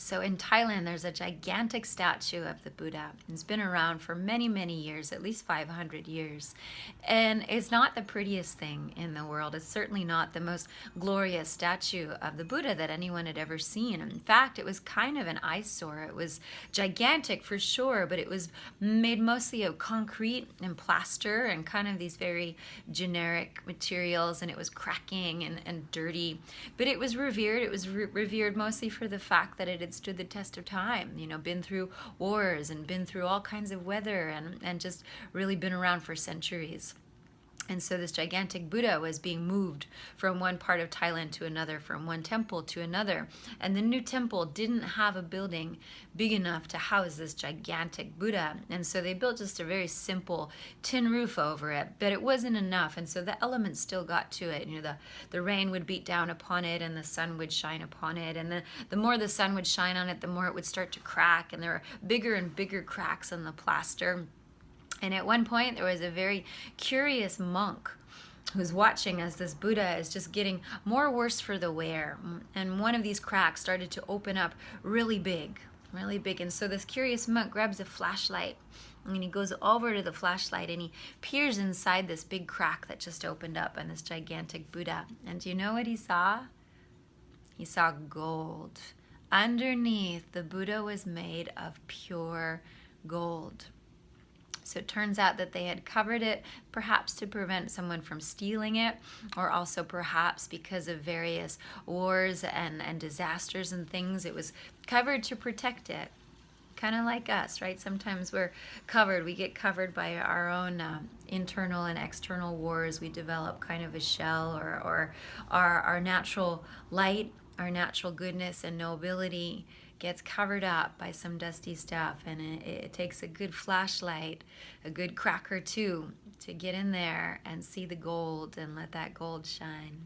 So in Thailand, there's a gigantic statue of the Buddha. It's been around for many, many years, at least 500 years. And it's not the prettiest thing in the world. It's certainly not the most glorious statue of the Buddha that anyone had ever seen. In fact, it was kind of an eyesore. It was gigantic for sure, but it was made mostly of concrete and plaster and kind of these very generic materials, and it was cracking and dirty. But it was revered. It was revered mostly for the fact that it had stood the test of time, been through wars and been through all kinds of weather and just really been around for centuries. And so this gigantic Buddha was being moved from one part of Thailand to another, from one temple to another. And the new temple didn't have a building big enough to house this gigantic Buddha. And so they built just a very simple tin roof over it, but it wasn't enough. And so the elements still got to it. The rain would beat down upon it and the sun would shine upon it. And the more the sun would shine on it, the more it would start to crack. And there were bigger and bigger cracks in the plaster. And at one point, there was a very curious monk who's watching as this Buddha is just getting more worse for the wear. And one of these cracks started to open up really big, really big. And so this curious monk grabs a flashlight and he goes over to the flashlight and he peers inside this big crack that just opened up on this gigantic Buddha. And do you know what he saw? He saw gold. Underneath, the Buddha was made of pure gold. So it turns out that they had covered it perhaps to prevent someone from stealing it, or also perhaps because of various wars and disasters and things. It was covered to protect it. Kind of like us, right? Sometimes we're covered. We get covered by our own internal and external wars. We develop kind of a shell, or our natural light, our natural goodness and nobility gets covered up by some dusty stuff, and it takes a good flashlight, a good crack or two, to get in there and see the gold and let that gold shine.